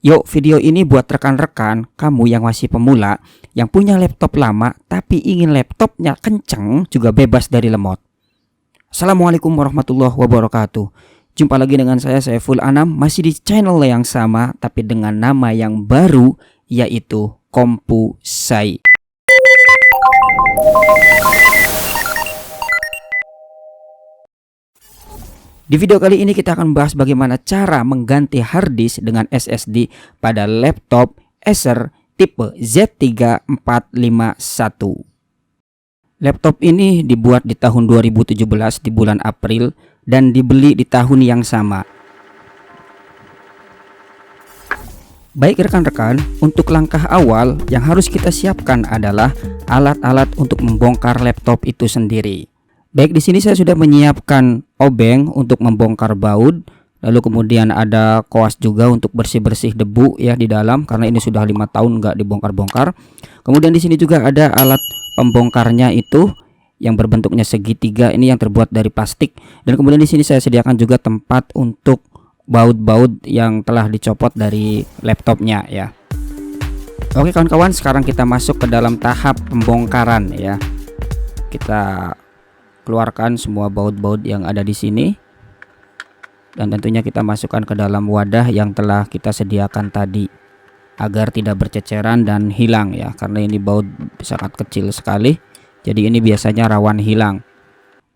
Yuk, video ini buat rekan-rekan kamu yang masih pemula, yang punya laptop lama tapi ingin laptopnya kenceng juga bebas dari lemot. Assalamualaikum warahmatullahi wabarakatuh. Jumpa lagi dengan saya Saiful Anam, masih di channel yang sama tapi dengan nama yang baru, yaitu Kompusai. Di video kali ini kita akan membahas bagaimana cara mengganti hard disk dengan SSD pada laptop Acer tipe Z3451. Laptop ini dibuat di tahun 2017 di bulan April dan dibeli di tahun yang sama. Baik rekan-rekan, untuk langkah awal yang harus kita siapkan adalah alat-alat untuk membongkar laptop itu sendiri. Baik, di sini saya sudah menyiapkan obeng untuk membongkar baut, lalu kemudian ada koas juga untuk bersih-bersih debu ya di dalam karena ini sudah 5 tahun nggak dibongkar-bongkar. Kemudian di sini juga ada alat pembongkarnya itu yang berbentuknya segitiga, ini yang terbuat dari plastik. Dan kemudian di sini saya sediakan juga tempat untuk baut-baut yang telah dicopot dari laptopnya ya. Oke kawan-kawan, sekarang kita masuk ke dalam tahap pembongkaran ya. Kita keluarkan semua baut-baut yang ada di sini dan tentunya kita masukkan ke dalam wadah yang telah kita sediakan tadi agar tidak berceceran dan hilang ya, karena ini baut sangat kecil sekali, jadi ini biasanya rawan hilang.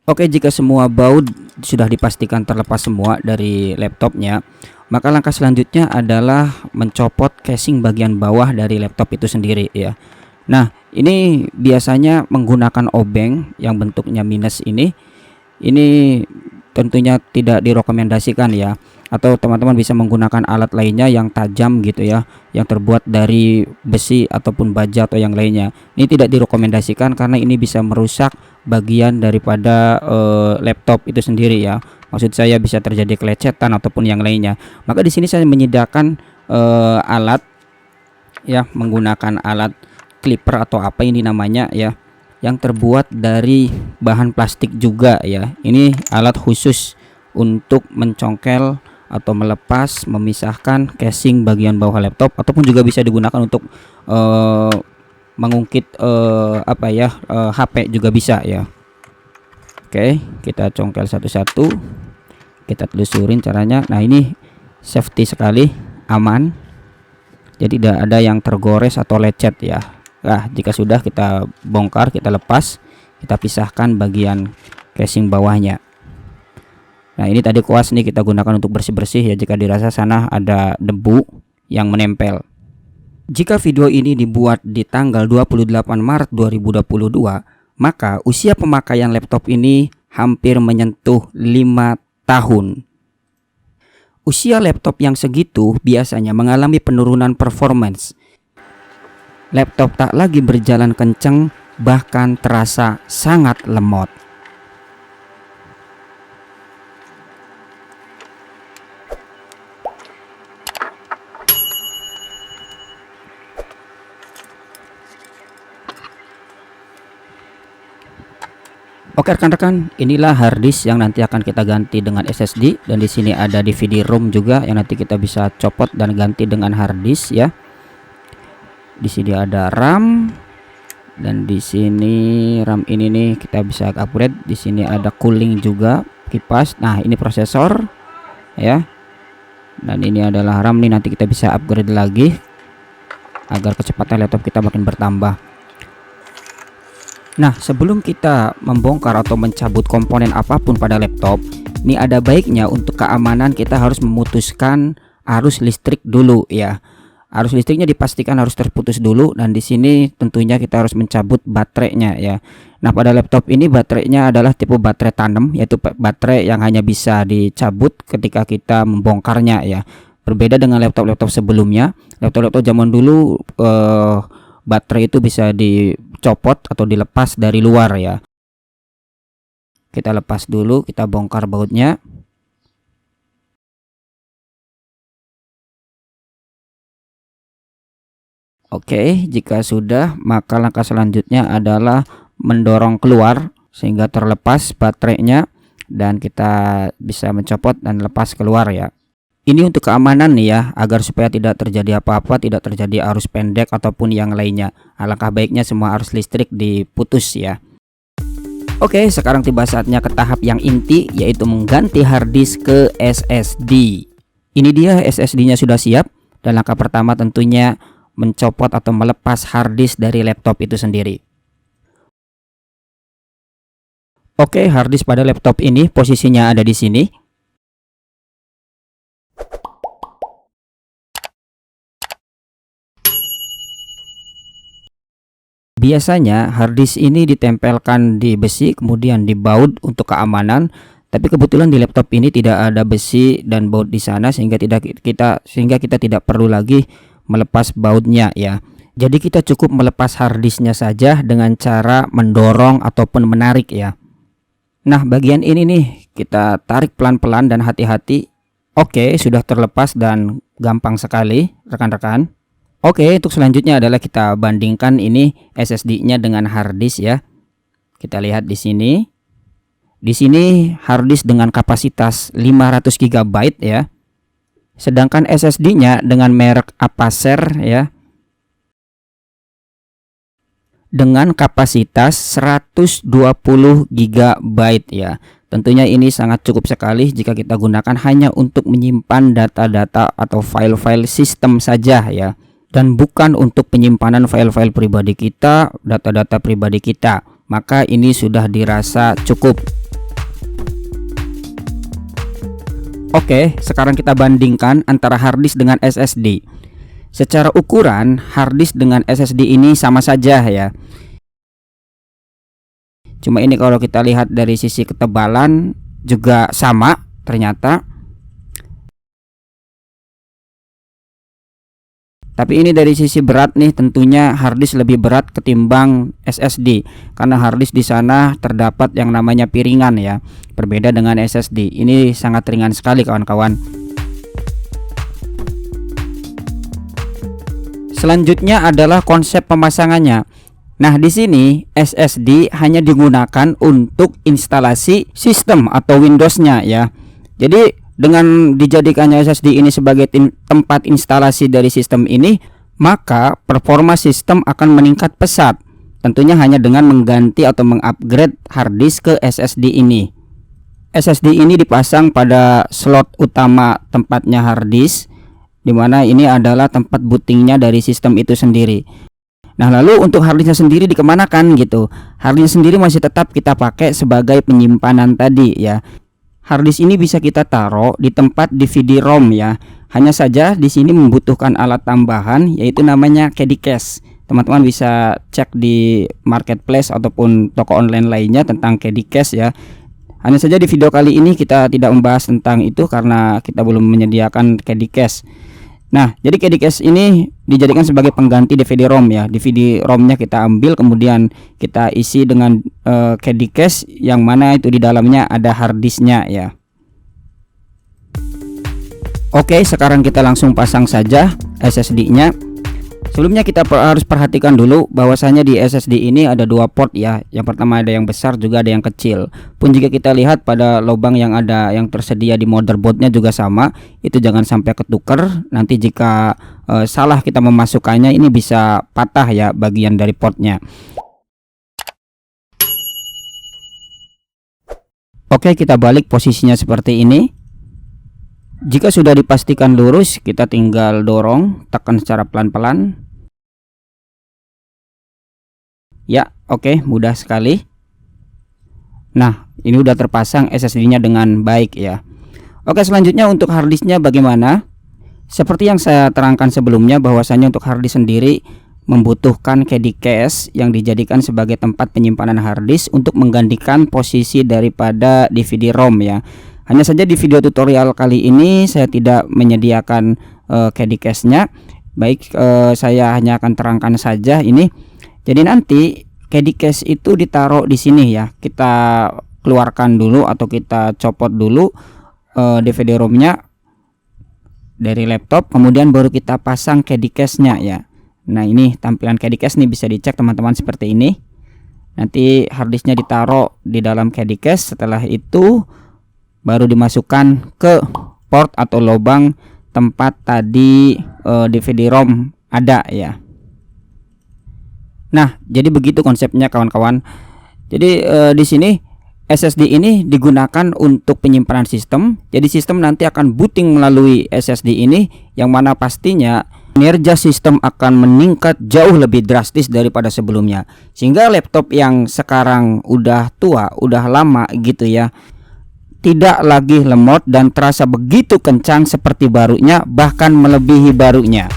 Oke, jika semua baut sudah dipastikan terlepas semua dari laptopnya, maka langkah selanjutnya adalah mencopot casing bagian bawah dari laptop itu sendiri ya. Nah, ini biasanya menggunakan obeng yang bentuknya minus ini tentunya tidak direkomendasikan ya, atau teman-teman bisa menggunakan alat lainnya yang tajam gitu ya, yang terbuat dari besi ataupun baja atau yang lainnya. Ini tidak direkomendasikan karena ini bisa merusak bagian daripada laptop itu sendiri ya. Maksud saya bisa terjadi kelecetan ataupun yang lainnya. Maka di sini saya menyediakan alat ya, menggunakan alat clipper atau apa ini namanya ya, yang terbuat dari bahan plastik juga ya. Ini alat khusus untuk mencongkel atau melepas, memisahkan casing bagian bawah laptop, ataupun juga bisa digunakan untuk mengungkit HP juga bisa ya. Oke, kita congkel satu-satu, kita telusurin caranya. Nah, ini safety sekali, aman, jadi tidak ada yang tergores atau lecet ya. Nah, jika sudah kita bongkar, kita lepas, kita pisahkan bagian casing bawahnya. Nah, ini tadi kuas nih kita gunakan untuk bersih-bersih ya, jika dirasa sana ada debu yang menempel. Jika video ini dibuat di tanggal 28 Maret 2022, maka usia pemakaian laptop ini hampir menyentuh 5 tahun. Usia laptop yang segitu biasanya mengalami penurunan performance. Laptop tak lagi berjalan kencang, bahkan terasa sangat lemot. Oke rekan-rekan, inilah hard disk yang nanti akan kita ganti dengan SSD, dan di sini ada DVD-ROM juga yang nanti kita bisa copot dan ganti dengan hard disk ya. Di sini ada RAM, dan di sini RAM ini nih kita bisa upgrade. Di sini ada cooling juga, kipas. Nah, ini prosesor ya. Dan ini adalah RAM nih, nanti kita bisa upgrade lagi agar kecepatan laptop kita makin bertambah. Nah, sebelum kita membongkar atau mencabut komponen apapun pada laptop, ini ada baiknya untuk keamanan kita harus memutuskan arus listrik dulu ya. Arus listriknya dipastikan harus terputus dulu, dan di sini tentunya kita harus mencabut baterainya ya. Nah, pada laptop ini baterainya adalah tipe baterai tandem, yaitu baterai yang hanya bisa dicabut ketika kita membongkarnya ya. Berbeda dengan laptop-laptop sebelumnya. Laptop-laptop zaman dulu baterai itu bisa dicopot atau dilepas dari luar ya. Kita lepas dulu, kita bongkar bautnya. Oke, jika sudah, maka langkah selanjutnya adalah mendorong keluar sehingga terlepas baterainya dan kita bisa mencopot dan lepas keluar ya. Ini untuk keamanan nih ya, agar supaya tidak terjadi apa-apa, tidak terjadi arus pendek ataupun yang lainnya. Alangkah baiknya semua arus listrik diputus ya. Oke, sekarang tiba saatnya ke tahap yang inti, yaitu mengganti harddisk ke SSD. Ini dia SSD-nya sudah siap, dan langkah pertama tentunya mencopot atau melepas harddisk dari laptop itu sendiri. Oke, harddisk pada laptop ini posisinya ada di sini. Biasanya harddisk ini ditempelkan di besi kemudian dibaut untuk keamanan, tapi kebetulan di laptop ini tidak ada besi dan baut di sana sehingga kita tidak perlu lagi melepas bautnya ya. Jadi kita cukup melepas harddisknya saja dengan cara mendorong ataupun menarik ya. Nah, bagian ini nih kita tarik pelan-pelan dan hati-hati. Oke, sudah terlepas dan gampang sekali rekan-rekan. Oke, untuk selanjutnya adalah kita bandingkan ini SSD-nya dengan harddisk ya. Kita lihat di sini. Di sini harddisk dengan kapasitas 500 GB ya. Sedangkan SSD-nya dengan merek Apacer ya, dengan kapasitas 120 GB ya. Tentunya ini sangat cukup sekali jika kita gunakan hanya untuk menyimpan data-data atau file-file sistem saja ya, dan bukan untuk penyimpanan file-file pribadi kita, data-data pribadi kita. Maka ini sudah dirasa cukup. Oke, sekarang kita bandingkan antara harddisk dengan SSD. Secara ukuran, harddisk dengan SSD ini sama saja ya. Cuma ini kalau kita lihat dari sisi ketebalan juga sama ternyata. Tapi ini dari sisi berat nih, tentunya harddisk lebih berat ketimbang SSD karena harddisk di sana terdapat yang namanya piringan ya. Berbeda dengan SSD. Ini sangat ringan sekali kawan-kawan. Selanjutnya adalah konsep pemasangannya. Nah, di sini SSD hanya digunakan untuk instalasi sistem atau Windows-nya ya. Jadi dengan dijadikannya SSD ini sebagai tempat instalasi dari sistem ini, maka performa sistem akan meningkat pesat. Tentunya hanya dengan mengganti atau mengupgrade harddisk ke SSD ini. SSD ini dipasang pada slot utama tempatnya harddisk, dimana ini adalah tempat bootingnya dari sistem itu sendiri. Nah, lalu untuk harddisknya sendiri dikemanakan gitu? Harddisk sendiri masih tetap kita pakai sebagai penyimpanan tadi ya. Harddisk ini bisa kita taruh di tempat DVD-ROM ya. Hanya saja di sini membutuhkan alat tambahan yaitu namanya KDCase. Teman-teman bisa cek di marketplace ataupun toko online lainnya tentang KDCase ya. Hanya saja di video kali ini kita tidak membahas tentang itu karena kita belum menyediakan KDCase. Nah, jadi KDCase ini dijadikan sebagai pengganti DVD-ROM ya. DVD-ROM-nya kita ambil kemudian kita isi dengan KDCase yang mana itu di dalamnya ada harddisknya ya. Oke, sekarang kita langsung pasang saja SSD-nya. Sebelumnya kita harus perhatikan dulu bahwasanya di SSD ini ada dua port ya. Yang pertama ada yang besar juga ada yang kecil. Pun jika kita lihat pada lubang yang ada yang tersedia di motherboardnya juga sama, itu jangan sampai ketukar. Nanti jika salah kita memasukkannya ini bisa patah ya bagian dari portnya. Oke, kita balik posisinya seperti ini. Jika sudah dipastikan lurus, kita tinggal dorong, tekan secara pelan-pelan. Ya, oke, mudah sekali. Nah, ini udah terpasang SSD-nya dengan baik ya. Oke, selanjutnya untuk harddisknya bagaimana? Seperti yang saya terangkan sebelumnya bahwasanya untuk harddisk sendiri membutuhkan KDCase yang dijadikan sebagai tempat penyimpanan harddisk untuk menggantikan posisi daripada DVD-ROM ya. Hanya saja di video tutorial kali ini saya tidak menyediakan KDCase-nya. Baik, saya hanya akan terangkan saja ini. Jadi nanti KDCase itu ditaruh di sini ya. Kita keluarkan dulu atau kita copot dulu DVD-ROM-nya dari laptop, kemudian baru kita pasang KDCase-nya ya. Nah, ini tampilan KDCase nih, bisa dicek teman-teman seperti ini. Nanti harddisknya ditaruh di dalam KDCase. Setelah itu baru dimasukkan ke port atau lubang tempat tadi DVD-ROM ada ya. Nah, jadi begitu konsepnya kawan-kawan. Jadi di sini SSD ini digunakan untuk penyimpanan sistem. Jadi sistem nanti akan booting melalui SSD ini, yang mana pastinya kinerja sistem akan meningkat jauh lebih drastis daripada sebelumnya. Sehingga laptop yang sekarang udah tua, udah lama gitu ya, tidak lagi lemot dan terasa begitu kencang seperti barunya, bahkan melebihi barunya.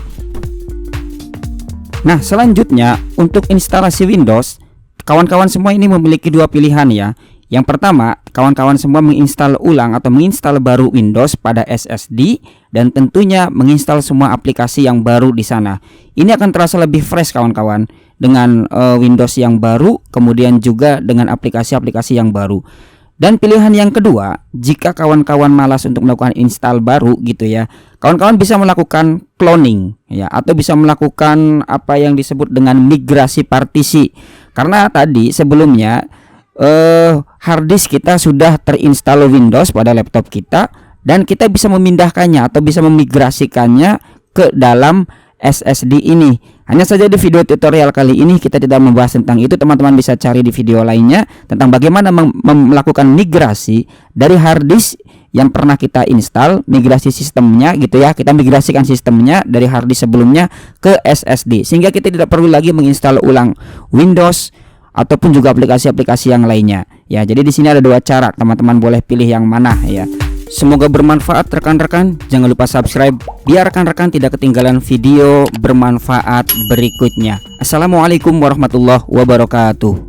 Nah, selanjutnya untuk instalasi Windows, kawan-kawan semua ini memiliki dua pilihan ya. Yang pertama, kawan-kawan semua menginstal ulang atau menginstal baru Windows pada SSD dan tentunya menginstal semua aplikasi yang baru di sana. Ini akan terasa lebih fresh kawan-kawan dengan Windows yang baru, kemudian juga dengan aplikasi-aplikasi yang baru. Dan pilihan yang kedua, jika kawan-kawan malas untuk melakukan install baru gitu ya, kawan-kawan bisa melakukan cloning ya, atau bisa melakukan apa yang disebut dengan migrasi partisi. Karena tadi sebelumnya hard disk kita sudah terinstall Windows pada laptop kita, dan kita bisa memindahkannya atau bisa memigrasikannya ke dalam SSD ini. Hanya saja di video tutorial kali ini kita tidak membahas tentang itu. Teman-teman bisa cari di video lainnya tentang bagaimana melakukan migrasi dari hard disk yang pernah kita install, migrasi sistemnya gitu ya. Kita migrasikan sistemnya dari hard disk sebelumnya ke SSD, sehingga kita tidak perlu lagi menginstal ulang Windows ataupun juga aplikasi-aplikasi yang lainnya. Ya, jadi di sini ada dua cara, teman-teman boleh pilih yang mana ya. Semoga bermanfaat rekan-rekan. Jangan lupa subscribe biar rekan-rekan tidak ketinggalan video bermanfaat berikutnya. Assalamualaikum warahmatullahi wabarakatuh.